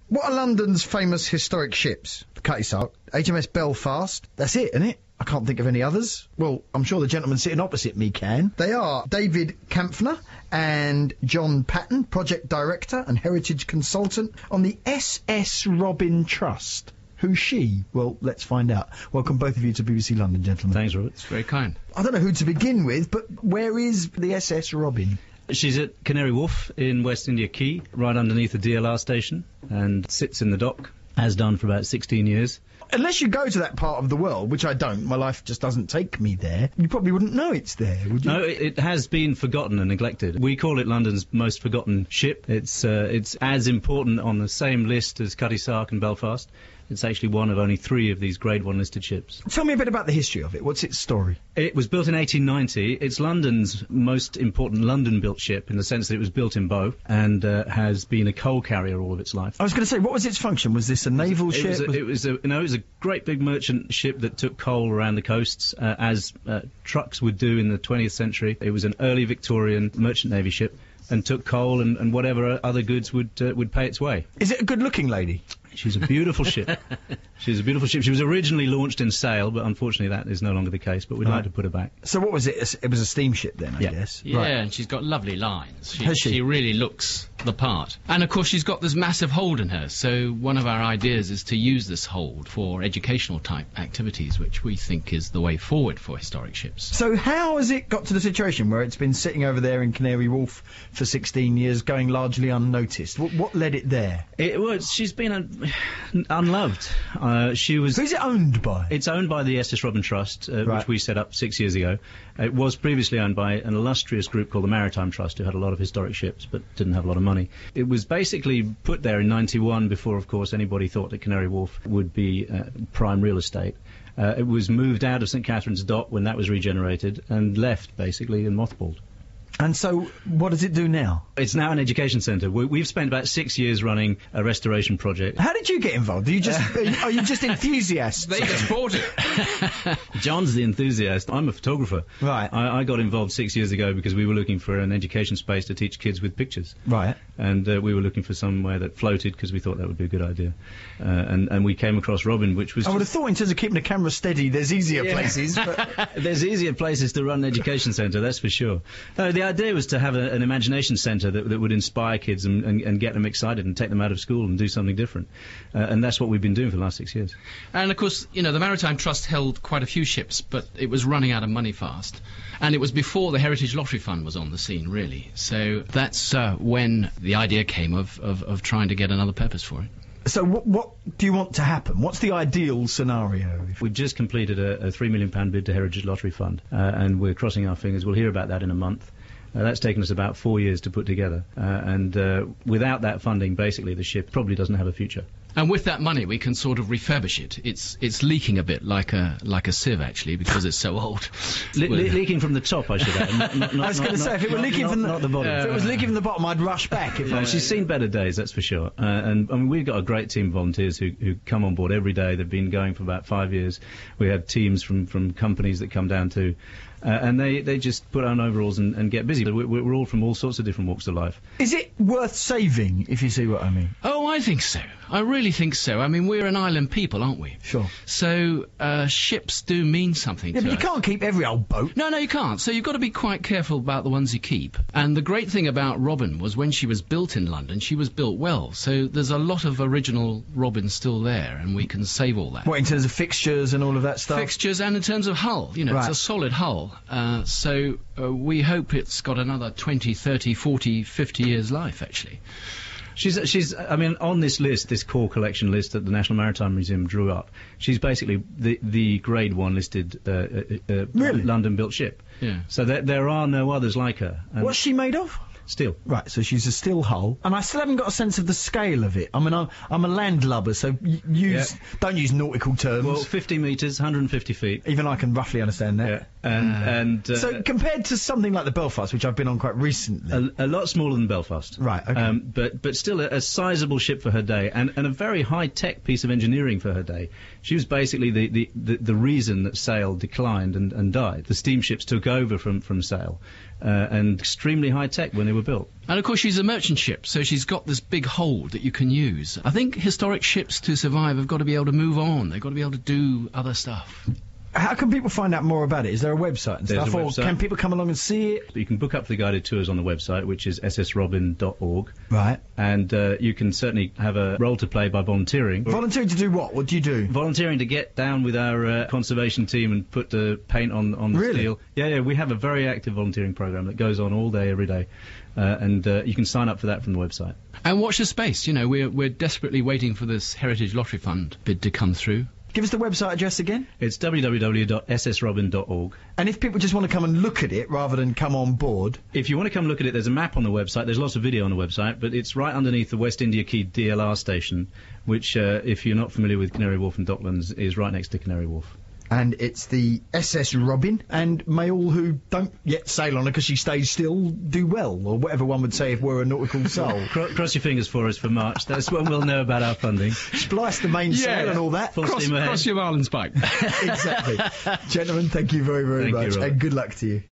What are London's famous historic ships? The Cutty Sark, HMS Belfast. That's it, isn't it? I can't think of any others. Well, I'm sure the gentleman sitting opposite me can. They are David Kampfner and John Paton, Project Director and Heritage Consultant on the SS Robin Trust. Who's she? Well, let's find out. Welcome both of you to BBC London, gentlemen. Thanks, Robert. It's very kind. I don't know who to begin with, but where is the SS Robin? She's at Canary Wharf in West India Quay, right underneath the DLR station, and sits in the dock, has done for about 16 years. Unless you go to that part of the world, which I don't, my life just doesn't take me there, you probably wouldn't know it's there, would you? No, it has been forgotten and neglected. We call it London's most forgotten ship. It's as important on the same list as Cutty Sark and Belfast. It's actually one of only 3 of these Grade 1 listed ships. Tell me a bit about the history of it. What's its story? It was built in 1890. It's London's most important London-built ship in the sense that it was built in Bow and has been a coal carrier all of its life. I was going to say, what was its function? Was this a naval ship? It was a great big merchant ship that took coal around the coasts, as trucks would do in the 20th century. It was an early Victorian merchant navy ship and took coal and whatever other goods would pay its way. Is it a good-looking lady? She's a beautiful ship. She's a beautiful ship. She was originally launched in sail, but unfortunately that is no longer the case, but we'd like to put her back. So what was it? It was a steamship then, I guess? Yeah, right. And she's got lovely lines. Has she? She really looks the part. And of course she's got this massive hold in her, so one of our ideas is to use this hold for educational type activities, which we think is the way forward for historic ships. So how has it got to the situation where it's been sitting over there in Canary Wharf for 16 years, going largely unnoticed? What led it there? She's been unloved. She was. Who's it owned by? It's owned by the SS Robin Trust, which we set up 6 years ago. It was previously owned by an illustrious group called the Maritime Trust, who had a lot of historic ships but didn't have a lot of money. It was basically put there in 91 before, of course, anybody thought that Canary Wharf would be prime real estate. It was moved out of St Catherine's Dock when that was regenerated and left, basically, and mothballed. And so, what does it do now? It's now an education centre. We've spent about 6 years running a restoration project. How did you get involved? Are you just enthusiasts? They just bought it. John's the enthusiast. I'm a photographer. Right. I got involved 6 years ago because we were looking for an education space to teach kids with pictures. Right. And we were looking for somewhere that floated because we thought that would be a good idea. And we came across Robin, which was... I would have thought in terms of keeping the camera steady, there's easier places. But... There's easier places to run an education centre, that's for sure. The idea was to have an imagination centre that would inspire kids and get them excited and take them out of school and do something different. And that's what we've been doing for the last 6 years. And of course, the Maritime Trust held quite a few ships, but it was running out of money fast. And it was before the Heritage Lottery Fund was on the scene, really. So that's when the idea came of trying to get another purpose for it. So what do you want to happen? What's the ideal scenario? We've just completed a £3 million bid to Heritage Lottery Fund, and we're crossing our fingers. We'll hear about that in a month. That's taken us about 4 years to put together, and without that funding, basically, the ship probably doesn't have a future. And with that money, we can sort of refurbish it. It's leaking a bit like a sieve, actually, because it's so old. Leaking from the top, I should add. I was going to say, if it were leaking from the bottom. If it was leaking from the bottom, I'd rush back. She's seen better days, that's for sure. And I mean, we've got a great team of volunteers who come on board every day. They've been going for about 5 years. We have teams from companies that come down too. And they just put on overalls and get busy. We're all from all sorts of different walks of life. Is it worth saving, if you see what I mean? Oh, I think so. I really think so. I mean, we're an island people, aren't we? Sure. So ships do mean something to us. Yeah, but you can't keep every old boat. No, you can't. So you've got to be quite careful about the ones you keep. And the great thing about Robin was when she was built in London, she was built well. So there's a lot of original Robin still there, and we can save all that. What, in terms of fixtures and all of that stuff? Fixtures and in terms of hull. Right. It's a solid hull. So we hope it's got another 20, 30, 40, 50 years life, actually. I mean, on this list, this core collection list that the National Maritime Museum drew up, she's basically the Grade 1 listed really? London-built ship. Yeah. So there are no others like her. What's she made of? Steel. Right, so she's a steel hull, and I still haven't got a sense of the scale of it. I mean, I'm a landlubber, so don't use nautical terms. Well, 50 metres, 150 feet. Even I can roughly understand that. Yeah. So compared to something like the Belfast, which I've been on quite recently, a lot smaller than Belfast. Right. Okay. But still a sizable ship for her day, and a very high-tech piece of engineering for her day. She was basically the reason that sail declined and died. The steamships took over from sail, and extremely high tech when they were built. And of course she's a merchant ship, so she's got this big hold that you can use. I think historic ships to survive have got to be able to move on. They've got to be able to do other stuff. How can people find out more about it? Is there a website and stuff? Or can people come along and see it? You can book up for the guided tours on the website, which is ssrobin.org. Right. And you can certainly have a role to play by volunteering. Volunteering to do what? What do you do? Volunteering to get down with our conservation team and put the paint on the steel. Yeah, we have a very active volunteering program that goes on all day, every day. And you can sign up for that from the website. And watch the space. You know, we're desperately waiting for this Heritage Lottery Fund bid to come through. Give us the website address again. It's www.ssrobin.org. And if people just want to come and look at it rather than come on board? If you want to come look at it, there's a map on the website. There's lots of video on the website, but it's right underneath the West India Quay DLR station, which, if you're not familiar with Canary Wharf and Docklands, is right next to Canary Wharf. And it's the SS Robin, and may all who don't yet sail on her because she stays still do well, or whatever one would say if we're a nautical soul. Cross your fingers for us for March. That's when we'll know about our funding. Splice the mainsail and all that. Cross your marlin spike. Exactly. Gentlemen, thank you very, very much, and good luck to you.